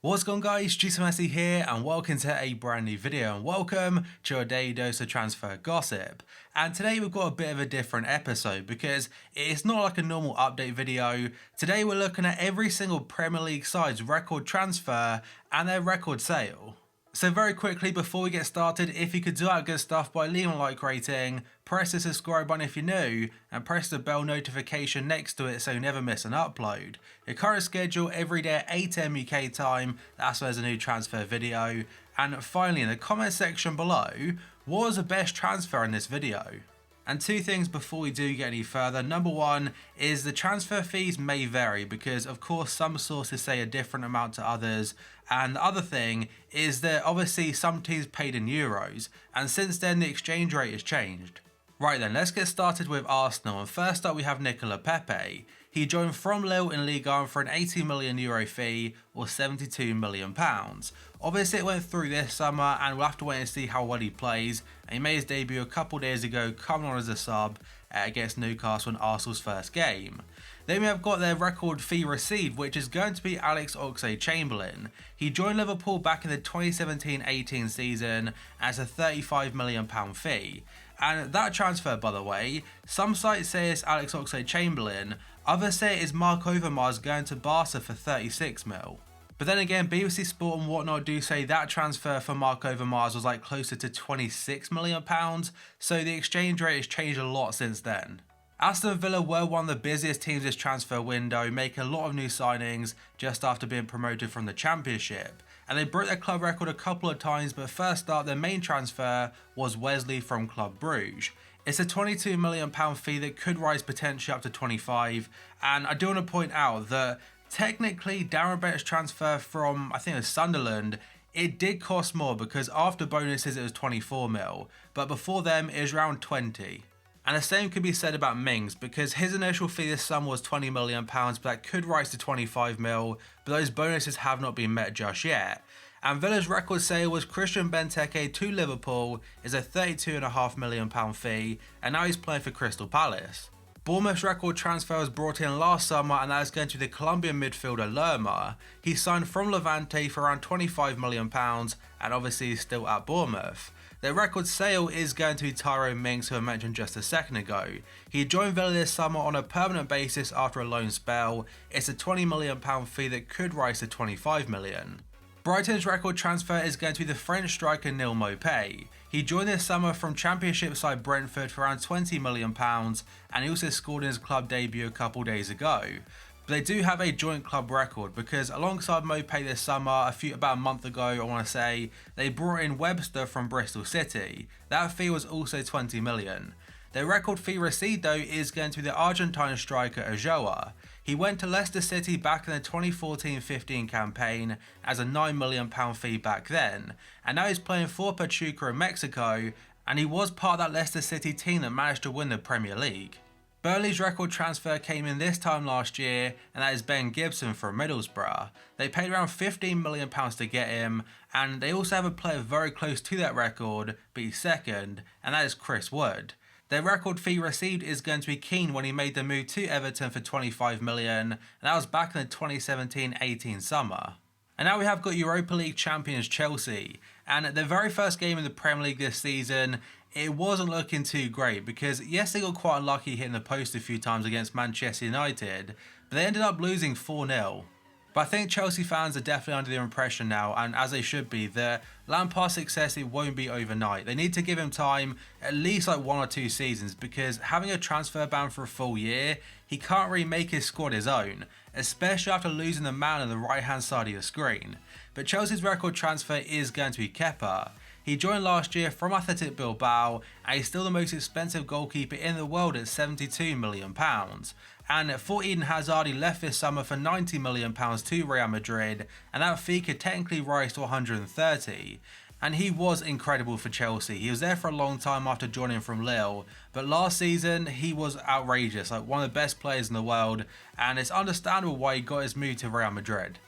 What's going on, guys? Messi here and welcome to a brand new video and welcome to your daily dose of transfer gossip. And today we've got a bit of a different episode because it's not like a normal update video. Today we're looking at every single Premier League side's record transfer and their record sale. So very quickly before we get started, if you could do that good stuff by leaving a like rating, press the subscribe button if you're new, and press the bell notification next to it so you never miss an upload. The current schedule every day at 8 AM UK time, that's when there's a new transfer video. And finally, in the comment section below, what was the best transfer in this video? And two things before we do get any further. Number one is the transfer fees may vary because of course some sources say a different amount to others, and the other thing is that obviously some teams paid in euros and since then the exchange rate has changed. Right then, let's get started with Arsenal, and first up we have Nicolas Pepe. He joined from Lille in Ligue 1 for an €80 million fee or £72 million. Obviously it went through this summer and we'll have to wait and see how well he plays, and he made his debut a couple days ago coming on as a sub against Newcastle in Arsenal's first game. Then we have got their record fee received, which is going to be Alex Oxlade-Chamberlain. He joined Liverpool back in the 2017-18 season as a £35 million fee. And that transfer, by the way, some sites say it's Alex Oxlade-Chamberlain, others say it is Marc Overmars going to Barca for 36 mil. But then again, BBC Sport and whatnot do say that transfer for Marc Overmars was like closer to £26 million, so the exchange rate has changed a lot since then. Aston Villa were one of the busiest teams this transfer window, making a lot of new signings just after being promoted from the Championship. And they broke their club record a couple of times, but first up, their main transfer was Wesley from Club Bruges. It's a £22 million fee that could rise potentially up to 25, and I do want to point out that technically Darren Bett's transfer from, I think it was Sunderland, it did cost more because after bonuses it was 24 mil, but before them it was around 20. And the same could be said about Mings because his initial fee this summer was £20 million, but that could rise to 25 mil, but those bonuses have not been met just yet. And Villa's record sale was Christian Benteke to Liverpool, is a £32.5 million fee, and now he's playing for Crystal Palace. Bournemouth's record transfer was brought in last summer, and that is going to the Colombian midfielder Lerma. He signed from Levante for around £25 million, and obviously he's still at Bournemouth. Their record sale is going to be Tyrone Mings, who I mentioned just a second ago. He joined Villa this summer on a permanent basis after a loan spell. It's a £20 million fee that could rise to 25 million. Brighton's record transfer is going to be the French striker Neil Maupay. He joined this summer from Championship side Brentford for around £20 million, and he also scored in his club debut a couple days ago. But they do have a joint club record because alongside Maupay this summer, about a month ago I want to say, they brought in Webster from Bristol City. That fee was also 20 million. Their record fee received though is going to be the Argentine striker Ulloa. He went to Leicester City back in the 2014-15 campaign as a £9 million fee back then, and now he's playing for Pachuca in Mexico, and he was part of that Leicester City team that managed to win the Premier League. Burnley's record transfer came in this time last year, and that is Ben Gibson from Middlesbrough. They paid around £15 million to get him, and they also have a player very close to that record, but he's second, and that is Chris Wood. Their record fee received is going to be Keane when he made the move to Everton for £25 million, and that was back in the 2017-18 summer. And now we have got Europa League champions Chelsea, and their very first game in the Premier League this season, it wasn't looking too great because yes, they got quite unlucky hitting the post a few times against Manchester United, but they ended up losing 4-0. But I think Chelsea fans are definitely under the impression now, and as they should be, that Lampard's success, it won't be overnight. They need to give him time, at least like 1 or 2 seasons, because having a transfer ban for a full year, he can't really make his squad his own, especially after losing the man on the right hand side of your screen. But Chelsea's record transfer is going to be Kepa. He joined last year from Athletic Bilbao, and he's still the most expensive goalkeeper in the world at £72 million. And for Eden Hazard, he left this summer for £90 million to Real Madrid, and that fee could technically rise to 130. And he was incredible for Chelsea. He was there for a long time after joining from Lille, but last season he was outrageous, like one of the best players in the world, and it's understandable why he got his move to Real Madrid.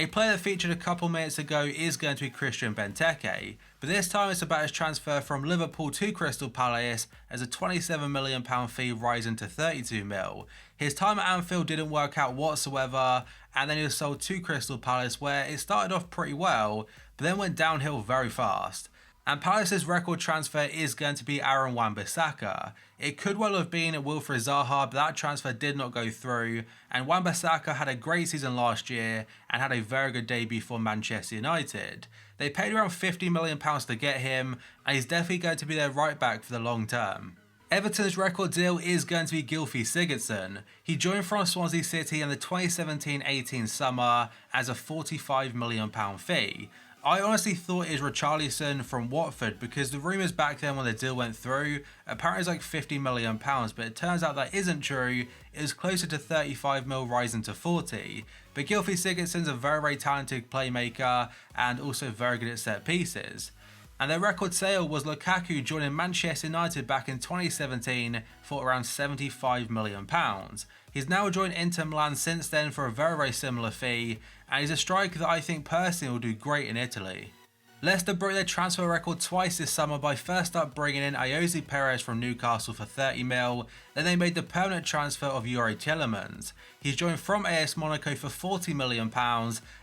A player that featured a couple minutes ago is going to be Christian Benteke, but this time it's about his transfer from Liverpool to Crystal Palace as a £27 million fee rising to 32 mil. His time at Anfield didn't work out whatsoever, and then he was sold to Crystal Palace where it started off pretty well, but then went downhill very fast. And Palace's record transfer is going to be Aaron Wan-Bissaka. It could well have been Wilfried Zaha, but that transfer did not go through. And Wan-Bissaka had a great season last year and had a very good debut for Manchester United. They paid around £50 million to get him, and he's definitely going to be their right back for the long term. Everton's record deal is going to be Gylfi Sigurdsson. He joined from Swansea City in the 2017-18 summer as a £45 million fee. I honestly thought it was Richarlison from Watford because the rumours back then when the deal went through, apparently it was like £50 million, but it turns out that isn't true. It was closer to 35 mil rising to 40. But Gylfi Sigurdsson's a very, very talented playmaker and also very good at set pieces. And their record sale was Lukaku joining Manchester United back in 2017 for around £75 million. He's now joined Inter Milan since then for a very, very similar fee, and he's a striker that I think personally will do great in Italy. Leicester broke their transfer record twice this summer by first up bringing in Ayoze Perez from Newcastle for 30 mil, then they made the permanent transfer of Youri Tielemans. He's joined from AS Monaco for £40 million,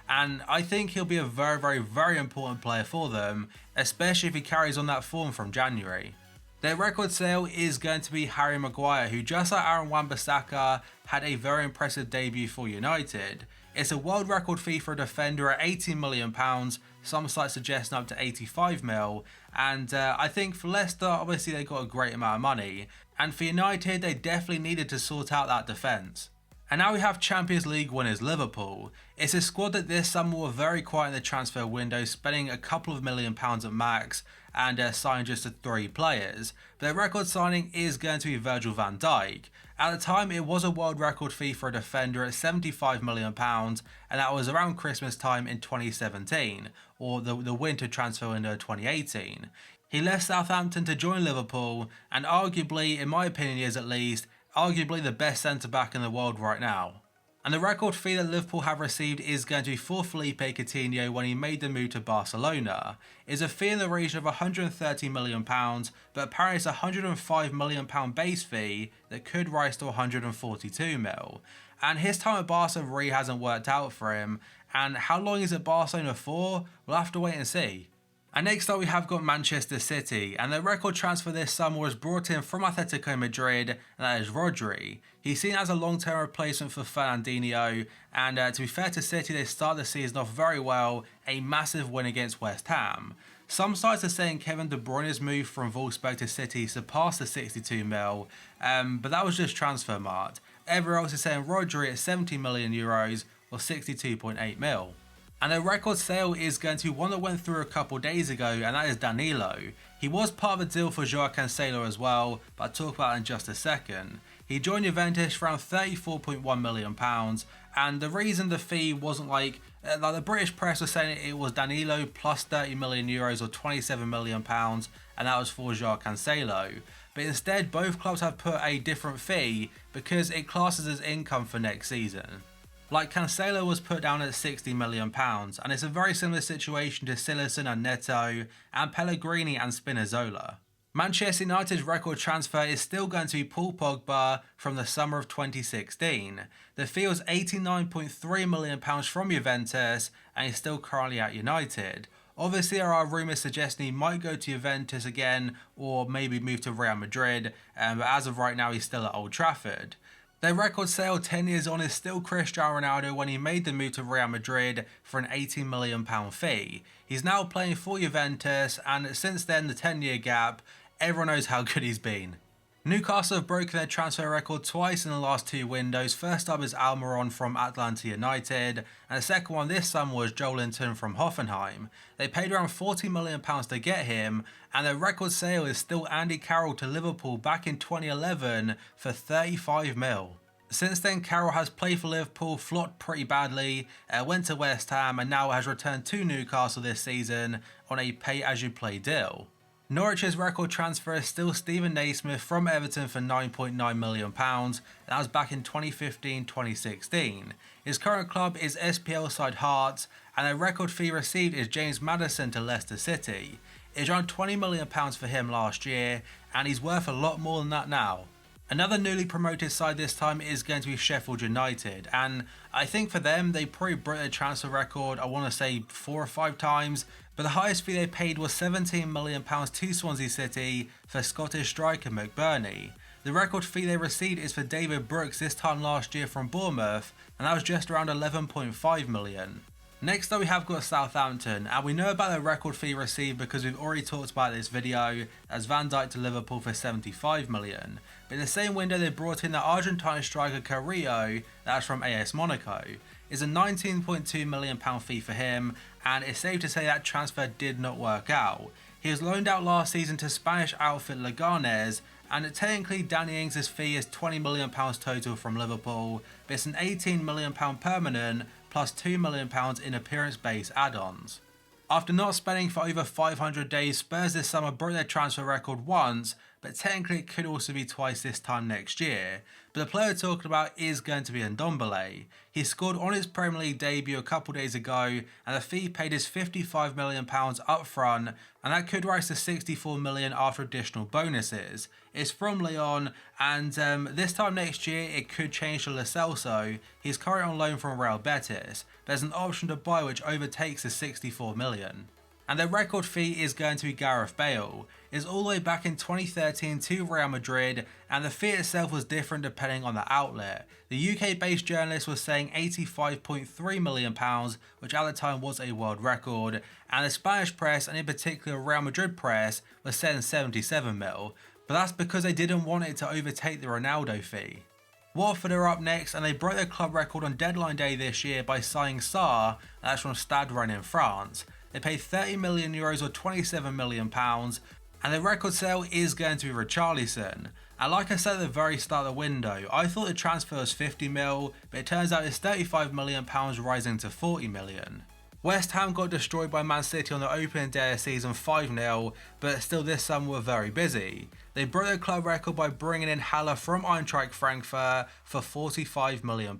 and I think he'll be a very, very, very important player for them, especially if he carries on that form from January. Their record sale is going to be Harry Maguire, who just like Aaron Wan-Bissaka had a very impressive debut for United. It's a world record fee for a defender at £18 million, some sites suggesting up to 85 mil, and I think for Leicester, obviously they got a great amount of money, and for United they definitely needed to sort out that defence. And now we have Champions League winners Liverpool. It's a squad that this summer were very quiet in the transfer window, spending a couple of £1 million at max and signing just 3 players. Their record signing is going to be Virgil van Dijk. At the time it was a world record fee for a defender at £75 million, and that was around Christmas time in 2017, or the winter transfer window of 2018. He left Southampton to join Liverpool, and arguably, in my opinion is at least, arguably the best centre-back in the world right now. And the record fee that Liverpool have received is going to be for Felipe Coutinho when he made the move to Barcelona. It's a fee in the region of £130 million, but apparently it's a £105 million base fee that could rise to 142 mil. And his time at Barca really hasn't worked out for him, and how long is it Barcelona for? We'll have to wait and see. And next up we have got Manchester City, and their record transfer this summer was brought in from Atletico Madrid, and that is Rodri. He's seen as a long-term replacement for Fernandinho, and to be fair to City, they start the season off very well, a massive win against West Ham. Some sites are saying Kevin De Bruyne's move from Wolfsburg to City surpassed the 62 mil, but that was just transfer marked. Everyone else is saying Rodri at 70 million euros or 62.8 mil. And their record sale is going to be one that went through a couple days ago, and that is Danilo. He was part of a deal for Joao Cancelo as well, but I'll talk about that in just a second. He joined Juventus for around £34.1 million, and the reason the fee wasn't like the British press was saying it was Danilo plus 30 million euros or 27 million pounds, and that was for Joao Cancelo. But instead, both clubs have put a different fee because it classes as income for next season. Like Cancelo was put down at £60 million, and it's a very similar situation to Cillessen and Neto, and Pellegrini and Spinazzola. Manchester United's record transfer is still going to be Paul Pogba from the summer of 2016. The fee was £89.3 million from Juventus, and he's still currently at United. Obviously there are rumours suggesting he might go to Juventus again, or maybe move to Real Madrid, but as of right now he's still at Old Trafford. Their record sale 10 years on is still Cristiano Ronaldo when he made the move to Real Madrid for an £18 million fee. He's now playing for Juventus, and since then the 10-year gap, everyone knows how good he's been. Newcastle have broken their transfer record twice in the last 2 windows. First up is Almiron from Atlanta United, and the second one this summer was Joelinton from Hoffenheim. They paid around £40 million to get him, and their record sale is still Andy Carroll to Liverpool back in 2011 for 35 mil. Since then, Carroll has played for Liverpool, flopped pretty badly, went to West Ham, and now has returned to Newcastle this season on a pay-as-you-play deal. Norwich's record transfer is still Steven Naismith from Everton for £9.9 million. That was back in 2015-2016. His current club is SPL side Hearts, and the record fee received is James Maddison to Leicester City. It's around £20 million for him last year, and he's worth a lot more than that now. Another newly promoted side this time is going to be Sheffield United, and I think for them they probably broke their transfer record, I want to say 4 or 5 times, but the highest fee they paid was £17 million to Swansea City for Scottish striker McBurney. The record fee they received is for David Brooks this time last year from Bournemouth, and that was just around £11.5 million. Next up we have got Southampton, and we know about the record fee received because we've already talked about this video, as Van Dijk to Liverpool for £75 million. But in the same window they brought in the Argentine striker Carrillo, that's from AS Monaco. It's a £19.2 million fee for him, and it's safe to say that transfer did not work out. He was loaned out last season to Spanish outfit Leganes, and technically Danny Ings' fee is £20 million total from Liverpool, but it's an £18 million permanent plus £2 million in appearance-based add-ons. After not spending for over 500 days, Spurs this summer broke their transfer record once, but technically it could also be twice this time next year. But the player we're talking about is going to be Ndombele. He scored on his Premier League debut a couple days ago, and the fee paid is £55 million up front, and that could rise to £64 million after additional bonuses. It's from Lyon, and this time next year it could change to Lo Celso. He's currently on loan from Real Betis. There's an option to buy which overtakes the £64 million. And their record fee is going to be Gareth Bale. It's all the way back in 2013 to Real Madrid, and the fee itself was different depending on the outlet. The UK based journalist was saying £85.3 million, which at the time was a world record, and the Spanish press, and in particular Real Madrid press, was saying 77 mil, but that's because they didn't want it to overtake the Ronaldo fee. Watford are up next, and they broke their club record on deadline day this year by signing Sarr, that's from Stade Rennes in France. They paid €30 million or £27 million, and the record sale is going to be Richarlison. And like I said at the very start of the window, I thought the transfer was 50 mil, but it turns out it's £35 million rising to 40 million. West Ham got destroyed by Man City on the opening day of the season 5-0, but still this summer were very busy. They broke their club record by bringing in Haller from Eintracht Frankfurt for £45 million.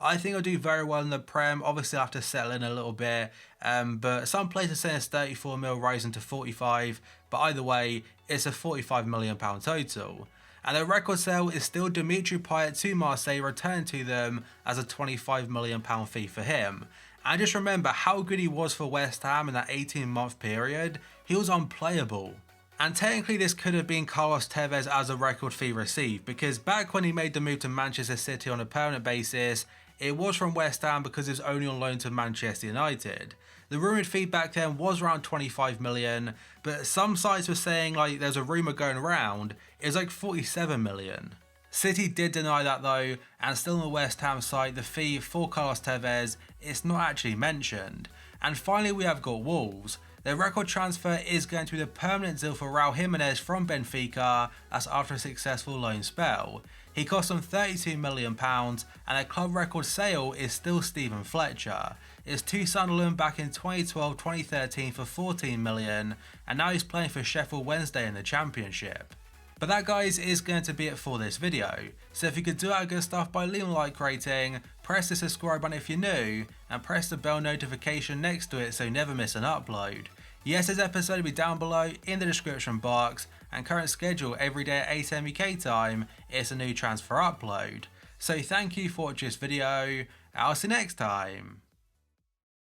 I think he'll do very well in the Prem. Obviously I'll have to settle in a little bit, but some places say it's 34 mil rising to 45, but either way, it's a £45 million total. And their record sale is still Dimitri Payet to Marseille, returned to them as a £25 million fee for him. And just remember how good he was for West Ham in that 18-month period. He was unplayable. And technically this could have been Carlos Tevez as a record fee received, because back when he made the move to Manchester City on a permanent basis, it was from West Ham because it was only on loan to Manchester United. The rumoured fee back then was around 25 million, but some sites were saying like there's a rumour going around, it was like 47 million. City did deny that though, and still on the West Ham site, the fee for Carlos Tevez is not actually mentioned. And finally we have got Wolves. Their record transfer is going to be the permanent deal for Raul Jimenez from Benfica, that's after a successful loan spell. He cost them £32 million, and their club record sale is still Stephen Fletcher. It's to Sunderland back in 2012-2013 for £14 million, and now he's playing for Sheffield Wednesday in the Championship. But that guys is going to be it for this video. So if you could do our good stuff by leaving a like rating, press the subscribe button if you're new, and press the bell notification next to it so you never miss an upload. Yes, this episode will be down below in the description box, and current schedule every day at 8 AM UK time is a new transfer upload. So thank you for watching this video, I'll see you next time.